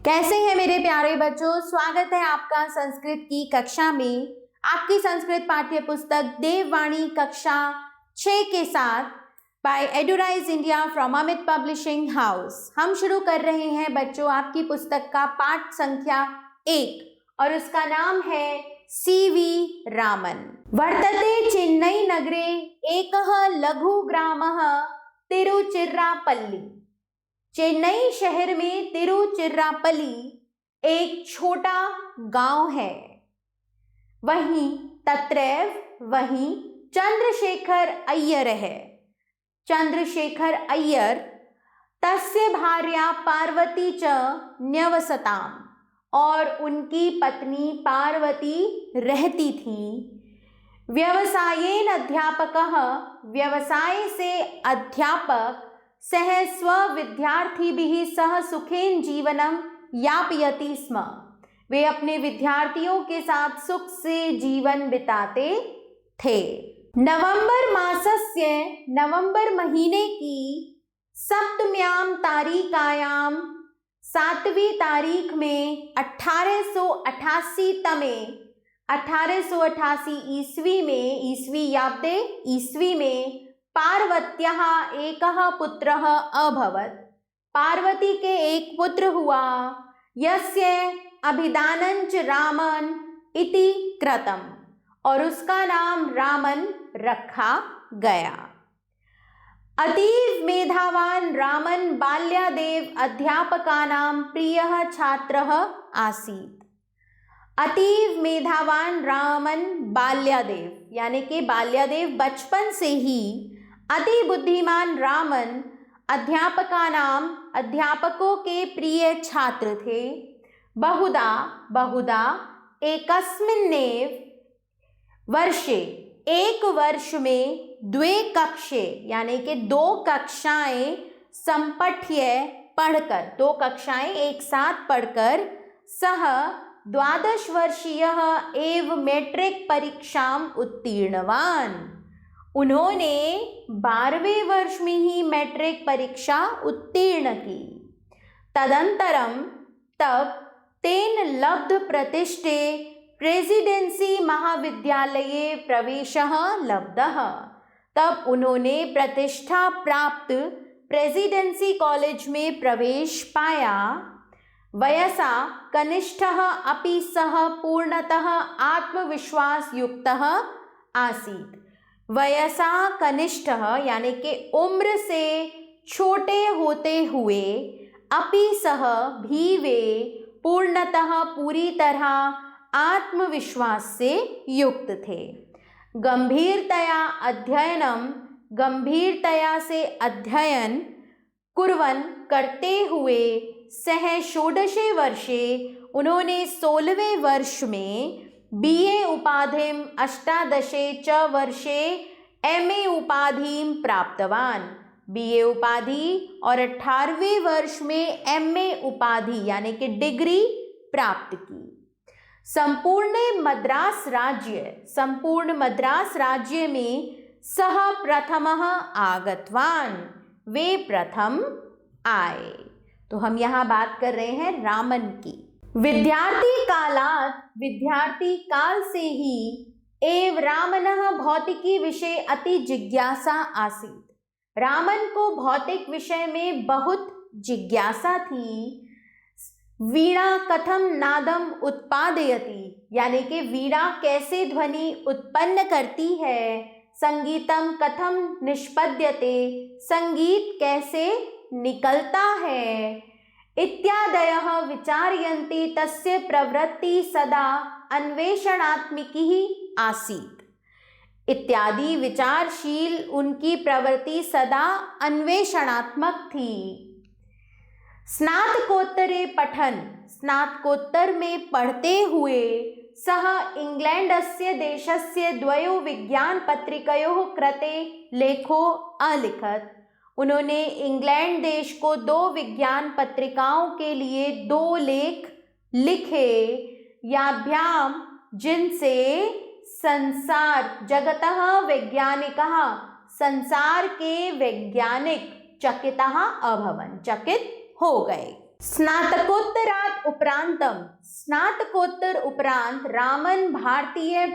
कैसे हैं मेरे प्यारे बच्चों। स्वागत है आपका संस्कृत की कक्षा में। आपकी संस्कृत पाठ्य पुस्तक देववाणी कक्षा 6 के साथ by Edurise India from Amit publishing house हम शुरू कर रहे हैं बच्चों आपकी पुस्तक का पाठ संख्या 1 और उसका नाम है सीवी रामन। वर्तते चेन्नई नगरे एकः लघु ग्रामः तिरुचिरापल्ली। चेन्नई शहर में तिरुचिरापल्ली एक छोटा गांव है। वहीं चंद्रशेखर अय्यर है। चंद्रशेखर अय्यर तस्य भार्या पार्वती च न्यवसताम, और उनकी पत्नी पार्वती रहती थी। व्यवसायेन अध्यापकः, व्यवसाय से अध्यापक, सह स्वविद्यार्थिभिः सह सुखेन जीवनं यापयति स्म, वे अपने विद्यार्थियों के साथ सुख से जीवन बिताते थे। नवंबर मासस्य, नवंबर महीने की सप्तम्यां तारीखायां 7वीं तारीख में 1888 ईस्वी में, ईस्वी में पार्वत्याः एकः पुत्रः अभवत्, पार्वती के एक पुत्र हुआ। यस्य अभिधानञ्च रामन इति कृतम्, और उसका नाम रामन रखा गया। अतीव मेधावान रामन बाल्यादेव अध्यापकानां प्रियः छात्रः आसीत्। अतीव मेधावान रामन बाल्यादेव, यानी कि बाल्यादेव बचपन से ही अति बुद्धिमान रामन अध्यापकों के प्रिय छात्र थे। बहुधा एकस्मिन्नेव वर्षे, एक वर्ष में द्वे कक्षे, यानी कि 2 कक्षाएं संपठ्य पढ़कर, 2 कक्षाएं एक साथ पढ़कर सह 12 वर्षीयः एव मैट्रिक परीक्षाम उत्तीर्णवान, उन्होंने 12वें वर्ष में ही मैट्रिक परीक्षा उत्तीर्ण की। तदंतरम तब तेन लब्ध प्रतिष्ठे प्रेसिडेंसी महाविद्यालये प्रवेशः लब्धः, तब उन्होंने प्रतिष्ठा प्राप्त प्रेसिडेंसी कॉलेज में प्रवेश पाया। वयसा कनिष्ठः अपि सः पूर्णतः आत्मविश्वास युक्तः आसीत्। वयसा कनिष्ठः यानी कि उम्र से छोटे होते हुए, अपि सह भी वे, पूर्णतः पूरी तरह आत्मविश्वास से युक्त थे। गंभीरतया से अध्ययन कुर्वन् करते हुए सह 16 वर्षे, उन्होंने 16वें वर्ष में BA उपाधिम 18 च वर्षे MA उपाधिम प्राप्तवान, BA उपाधि और 18वें वर्ष में MA उपाधि यानी कि डिग्री प्राप्त की। संपूर्ण मद्रास राज्य में सह प्रथमः आगतवान, वे प्रथम आए। तो हम यहाँ बात कर रहे हैं रामन की। विद्यार्थी काल से ही एव रामनः भौतिकी विषय अति जिज्ञासा आसीत्, रामन को भौतिक विषय में बहुत जिज्ञासा थी। वीणा कथम नादम उत्पादयति, यानी कि वीणा कैसे ध्वनि उत्पन्न करती है। संगीतम कथम निष्पद्यते, संगीत कैसे निकलता है। इत्यादयः विचारयन्ति तस्य प्रवृत्ति सदा अन्वेषणात्मिकी आसीत्, इत्यादि विचारशील उनकी प्रवृत्ति सदा अन्वेषणात्मक थी। स्नातकोत्तरे पठन, स्नातकोत्तर में पढ़ते हुए सः इंग्लैंडस्य देशस्य 2 विज्ञान पत्रिकयोः कृते लेखो अलिखत्, उन्होंने इंग्लैंड देश को 2 विज्ञान पत्रिकाओं के लिए 2 लेख लिखे। याभ्याम, जिनसे संसार जगतः वैज्ञानिकः, संसार के वैज्ञानिक चकितः अभवन्, चकित हो गए। स्नातकोत्तरात् उपरांतम स्नातकोत्तर उपरांत रामन भारतीय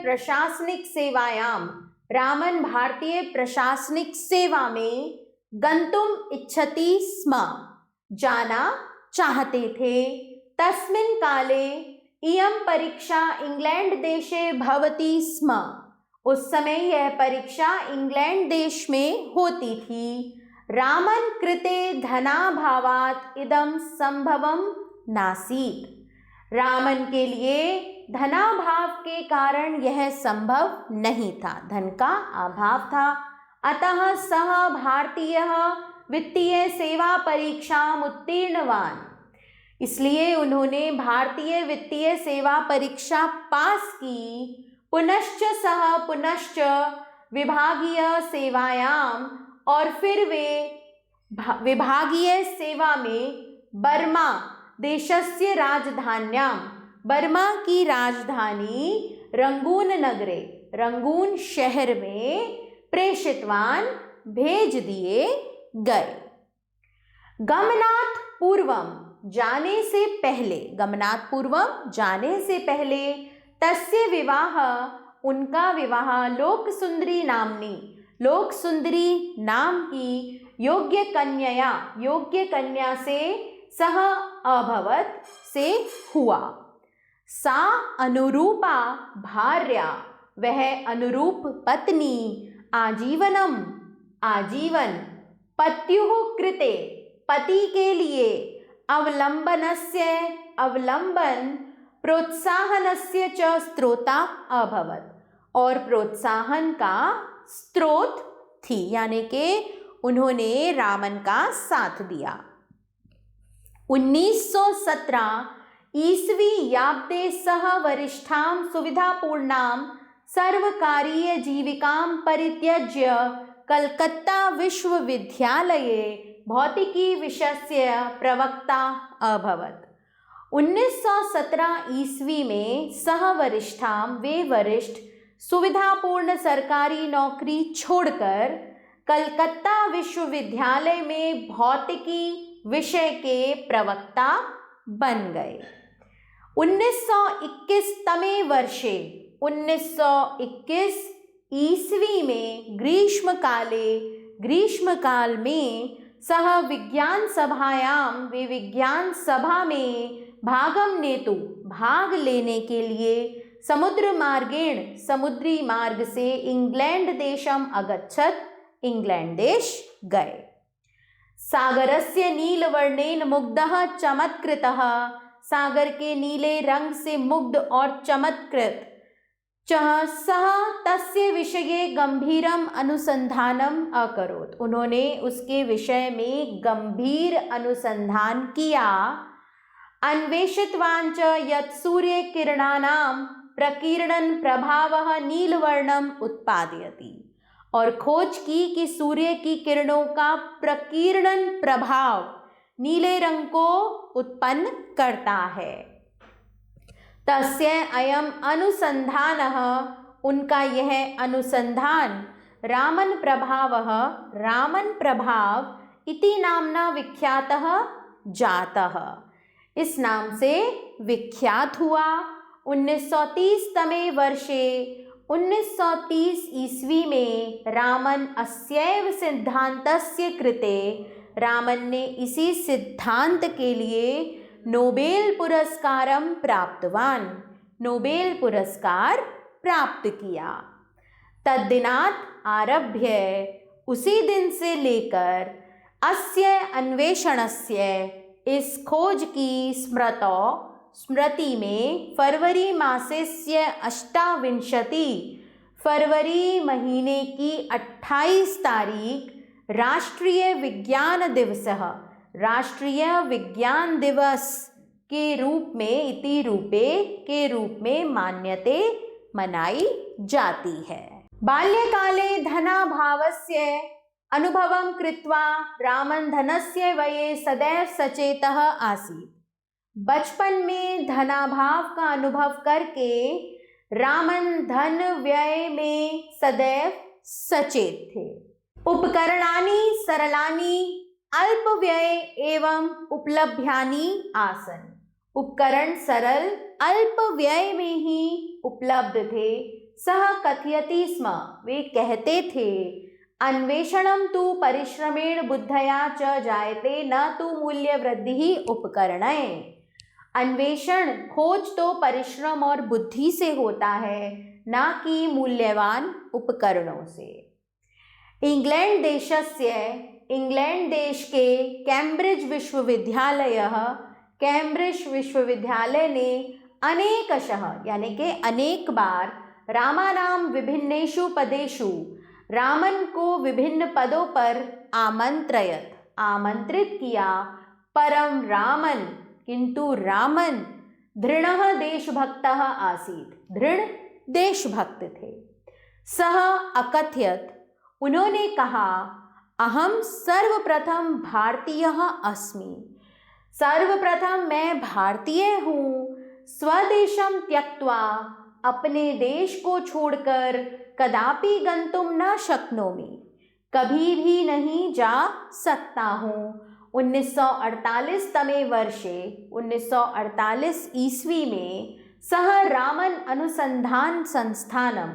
प्रशासनिक सेवा में गंतुम इच्छति स्म, जाना चाहते थे। तस्मिन् काले इयं परीक्षा इंग्लैंड देशे भवति स्म, उस समय यह परीक्षा इंग्लैंड देश में होती थी। रामन कृते धनाभावात् इदं संभवं नासीत्, रामन के लिए धनाभाव के कारण यह संभव नहीं था, धन का अभाव था। अतः सः भारतीय वित्तीय सेवा परीक्षाम् उत्तीर्णवान्, इसलिए उन्होंने भारतीय वित्तीय सेवा परीक्षा पास की। पुनश्च विभागीय सेवायाम, और फिर वे विभागीय सेवा में बर्मा देशस्य राजधान्यां, बर्मा की राजधानी रंगून नगरे, रंगून शहर में प्रेषितवान, भेज दिए गए। गमनात् पूर्वम, जाने से पहले, गमनात् पूर्वम जाने से पहले, तस्य विवाह, उनका विवाह लोकसुंदरी नामनी, लोकसुंदरी नाम की योग्य कन्या से सह अभवत, से हुआ। सा अनुरूपा भार्या, वह अनुरूप पत्नी, आजीवन पत्युः कृते, पति के लिए, अवलंबन प्रोत्साहनस्य च स्रोता अभवत, और प्रोत्साहन का स्रोत थी, यानी कि उन्होंने रामन का साथ दिया। 1917 ईस्वी याब्दे सह वरिष्ठां सुविधापूर्णां सर्वकारीय जीविकां परित्यज्य कलकत्ता विश्वविद्यालये भौतिकी विषयस्य प्रवक्ता अभवत। 1917 ईस्वी में सह वरिष्ठां, वे वरिष्ठ, सुविधापूर्ण सरकारी नौकरी छोड़कर कलकत्ता विश्वविद्यालय में भौतिकी विषय के प्रवक्ता बन गए। 1921 वर्षे, 1921 ईस्वी में ग्रीष्मकाल में सह विज्ञान सभायां, वे विज्ञान सभा में भाग लेने के लिए समुद्री मार्ग से इंग्लैंड देशम अगच्छत, इंग्लैंड देश गए। सागरस्य नीलवर्णेन मुग्धः चमत्कृतः, सागर के नीले रंग से मुग्ध और चमत्कृत, सह तस्य विषये गंभीरम अनुसंधानम अकरोत्, उन्होंने उसके विषय में गंभीर अनुसंधान किया। अन्वेषितवान् च यत् सूर्य किरणानां प्रकीर्णन प्रभावः नीलवर्णम उत्पादयति, और खोज की कि सूर्य की किरणों का प्रकीर्णन प्रभाव नीले रंग को उत्पन्न करता है। तस्य अयम अनुसंधानः, उनका यह अनुसंधान, रामन प्रभाव इति नामना विख्यातः जातः, इस नाम से विख्यात हुआ। 1930 ईस्वी में रामन अस्यैव सिद्धांतस्य कृते, रामन ने इसी सिद्धांत के लिए नोबेल पुरस्कारम प्राप्तवान, नोबेल पुरस्कार प्राप्त किया। तद्दिनात् आरभ्य, उसी दिन से लेकर, अस्य अन्वेषणस्य, इस खोज की स्मृति में फरवरी मासस्य 28, फरवरी महीने की 28 तारीख राष्ट्रीय विज्ञान दिवसः, राष्ट्रीय विज्ञान दिवस के रूप में, इति रूपे के रूप में मान्यते मनाई जाती है। बाल्यकाले धनाभावस्य अनुभवं कृत्वा रामन धनस्य व्यये सदैव सचेतः आसीत्, बचपन में धनाभाव का अनुभव करके रामन धन व्यय में सदैव सचेत थे। उपकरणानि सरलानि अल्प व्यय एवं उपलभ्यानि आसन, उपकरण सरल अल्प व्यय में ही उपलब्ध थे। सह कथयति स्म, वे कहते थे, अन्वेषणं तु परिश्रमेण बुद्धया च जायते न तु मूल्य वृद्धि उपकरणै। अन्वेषण खोज तो परिश्रम और बुद्धि से होता है, ना कि मूल्यवान उपकरणों से। इंग्लैंड देशस्य, इंग्लैंड देश के कैम्ब्रिज विश्वविद्यालय ने अनेकशः यानी कि अनेक बार रामानां विभिन्नेषु पदेषु, रामन को विभिन्न पदों पर आमंत्रित किया। परम रामन, किंतु रामन दृढ़ देशभक्तः आसीत्, दृढ़ देशभक्त थे। सह अकथयत्, उन्होंने कहा, अहम सर्वप्रथम भारतीयः अस्मि, सर्वप्रथम मैं भारतीय हूँ। स्वदेशं त्यक्त्वा, अपने देश को छोड़कर, कदापि गंतुम न शक्नोमि, कभी भी नहीं जा सकता हूँ। 1948 तमे वर्षे, 1948 ईस्वी में सह रामन अनुसंधान संस्थानम,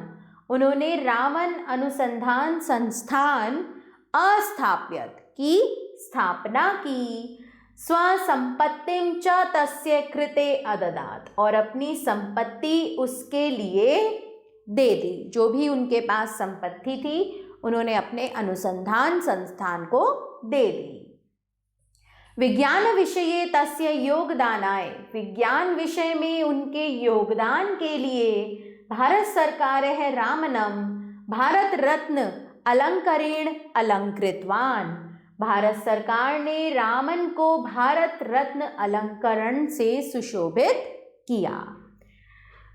उन्होंने रामन अनुसंधान संस्थान अस्थाप्यत की स्थापना की। स्वसंपत्तिं च तस्य कृते अददात, और अपनी संपत्ति उसके लिए दे दी। जो भी उनके पास संपत्ति थी उन्होंने अपने अनुसंधान संस्थान को दे दी। विज्ञान विषये तस्य योगदानाय, विज्ञान विषय में उनके योगदान के लिए भारत सरकार है रामनम भारत रत्न अलंकरेण अलंकृतवान, भारत सरकार ने रामन को भारत रत्न अलंकरण से सुशोभित किया।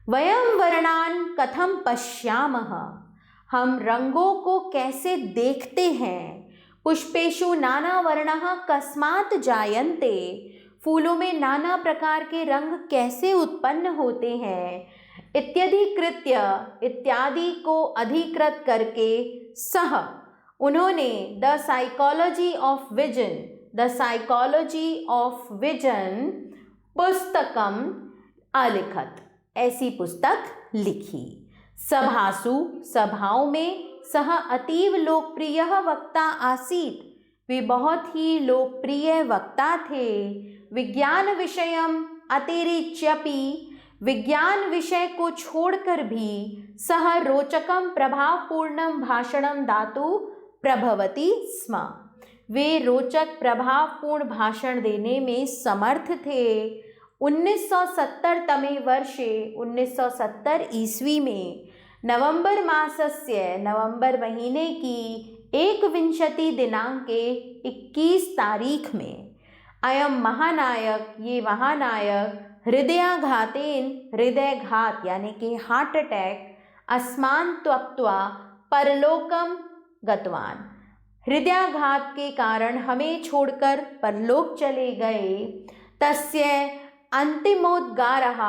वयं वर्णान कथम पश्यामः, हम रंगों को कैसे देखते हैं। पुष्पेषु नाना वर्णः कस्मात् जायन्ते, फूलों में नाना प्रकार के रंग कैसे उत्पन्न होते हैं। इत्यधिकृत्य, इत्यादि को अधिकृत करके, सह उन्होंने the psychology of vision, the psychology of vision पुस्तकम अलिखत, ऐसी पुस्तक लिखी। सभासु, सभाओं में, सह अतीव लोकप्रिय वक्ता आसीत्, वे बहुत ही लोकप्रिय वक्ता थे। विज्ञान विषयम अतिरिच्यपि, विज्ञान विषय को छोड़कर भी, सह रोचकम प्रभावपूर्णम भाषणम दातु प्रभवती स्म, वे रोचक प्रभावपूर्ण भाषण देने में समर्थ थे। 1970 तमे वर्षे, 1970 ईस्वी में नवंबर मासस्य, नवंबर महीने की 21 दिनांके 21 तारीख में, अयम महानायक, ये महानायक हृदयाघातेन, हृदयघात यानी कि हार्ट अटैक, अस्मान त्यक्त्वा परलोकम गतवान, हृदयाघात के कारण हमें छोड़कर परलोक चले गए। तस्य अंतिमोद्गारः,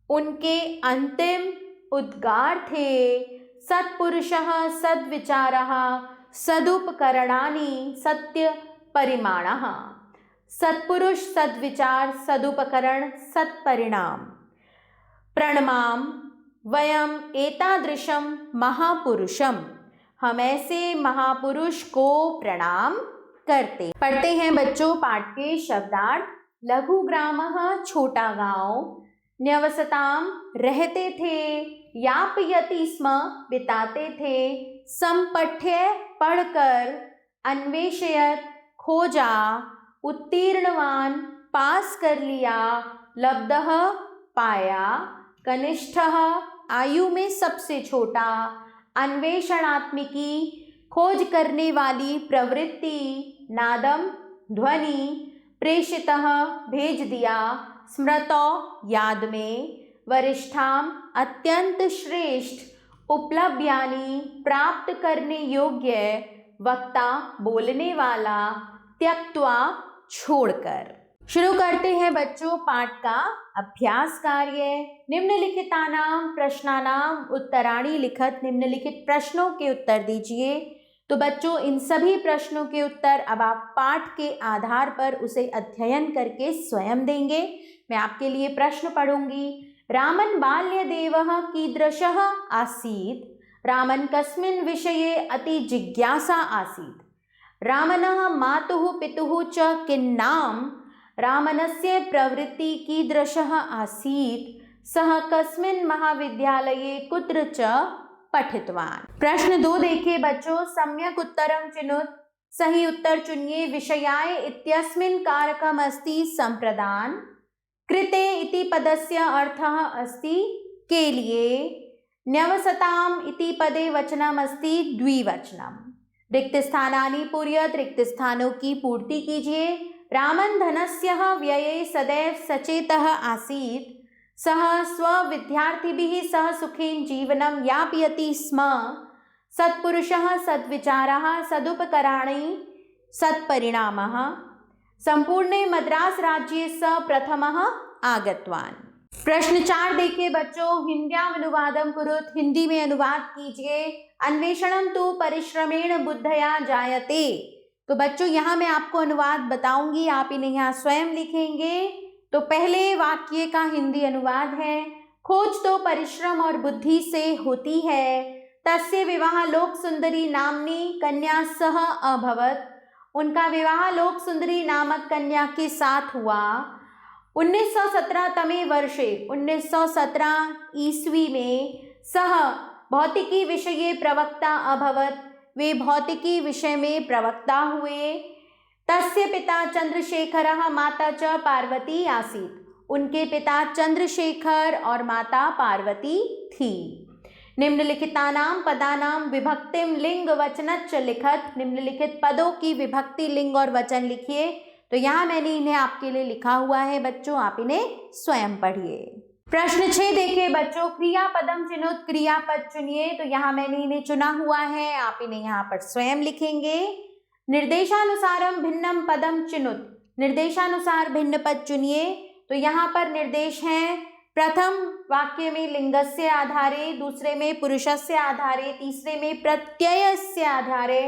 उनके अंतिम उद्गार थे, सत्पुरुषः सद्विचारः सदुपकरणानि सत्य परिमाणः, सत्पुरुष सद्विचार सदुपकरण सत्परिणाम। प्रणमाम वयम एतादृशम महापुरुषम, हम ऐसे महापुरुष को प्रणाम करते। पढ़ते हैं बच्चों पाठ के शब्दार्थ। लघु ग्रामः, छोटा गांव। न्यवसताम, रहते थे। यापयति स्म, बिताते थे। संपठ्य, पढ़कर। अन्वेषयत, खोजा। उत्तीर्णवान, पास कर लिया। लब्धः, पाया। कनिष्ठः, आयु में सबसे छोटा। अन्वेषणात्मिकी, खोज करने वाली प्रवृत्ति। नादम, ध्वनि। प्रेषितः, भेज दिया। स्मृतौ, याद में। वरिष्ठाम, अत्यंत श्रेष्ठ। उपलब्ध्यानि, प्राप्त करने योग्य। वक्ता, बोलने वाला। त्यक्त्वा, छोड़कर। शुरू करते हैं बच्चों पाठ का अभ्यास कार्य। निम्नलिखितानां प्रश्नानां उत्तराणि लिखत, निम्नलिखित प्रश्नों के उत्तर दीजिए। तो बच्चों इन सभी प्रश्नों के उत्तर अब आप पाठ के आधार पर उसे अध्ययन करके स्वयं देंगे। मैं आपके लिए प्रश्न पढ़ूंगी। रामन बाल्यदेवः कीदृशः आसीत्? रामन कस्मिन् विषये अति जिज्ञासा आसीत्? रामनः मातुः पितुः च किन्नाम? रामनस्य प्रवृत्ति कीदृशः आसीत्? सः कस्मिन् महाविद्यालये कुत्र च पठितवान्? प्रश्न 2 देखिए बच्चों, सम्यक उत्तरं चिनुत, सही उत्तर चुनिए। विषयाय इत्यस्मिन् कारकम् अस्ति संप्रदान। कृते इति पदस्य अर्थः अस्ति के लिए। न्यवसताम् इति पदे वचनम् अस्ति द्विवचनम्। रिक्त स्थानानि पूरयत, रिक्त स्थानों की पूर्ति कीजिए। रामन धनस्य व्यये सदैव सचेतः आसीत्। सः स्वविद्यार्थिभिः सह सुखेन जीवनं यापयति स्म। सत्पुरुषः सद्विचारः सदुपकराणि सत्परिणामः। संपूर्णे मद्रास राज्ये स प्रथमः आगतवान्। प्रश्न 4 देखिए बच्चों, हिंद्याम् अनुवादं कुरुत, हिंदी में अनुवाद कीजिए। अन्वेषणं तु परिश्रमेण बुद्धया जायते। तो बच्चों यहाँ मैं आपको अनुवाद बताऊंगी, आप इन्हें यहाँ स्वयं लिखेंगे। तो पहले वाक्य का हिंदी अनुवाद है, खोज तो परिश्रम और बुद्धि से होती है। तस्य विवाह लोक सुंदरी नामनी कन्या सह अभवत। उनका विवाह लोक सुंदरी नामक कन्या के साथ हुआ। 1917 तमे वर्षे 1917 ईस्वी में सह भौतिकी विषये प्रवक्ता अभवत। वे भौतिकी विषय में प्रवक्ता हुए। तस्य पिता चंद्रशेखरः माता च पार्वती आसीत्। उनके पिता चंद्रशेखर और माता पार्वती थी। निम्नलिखितानां पदानां विभक्तिं लिंग वचनच्च लिखत। निम्नलिखित पदों की विभक्ति लिंग और वचन लिखिए। तो यहाँ मैंने इन्हें आपके लिए लिखा हुआ है बच्चों, आप इन्हें स्वयं पढ़िए। प्रश्न 6 देखिए बच्चों, क्रियापदम चिनुत, क्रियापद चुनिए। तो यहाँ मैंने इन्हें चुना हुआ है, आप इन्हें यहाँ पर स्वयं लिखेंगे। निर्देशानुसारम भिन्नम पदम चिनुत, निर्देशानुसार भिन्न पद चुनिए। तो यहाँ पर निर्देश हैं, प्रथम वाक्य में लिंगस्य आधारे, दूसरे में पुरुषस्य आधारे, तीसरे में प्रत्ययस्य आधारे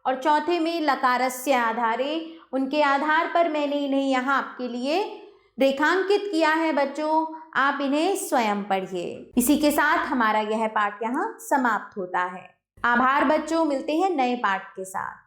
और चौथे में लकारस्य आधारे। उनके आधार पर मैंने इन्हें यहाँ आपके लिए रेखांकित किया है बच्चों, आप इन्हें स्वयं पढ़िए। इसी के साथ हमारा यह पाठ यहाँ समाप्त होता है। आभार बच्चों, मिलते हैं नए पाठ के साथ।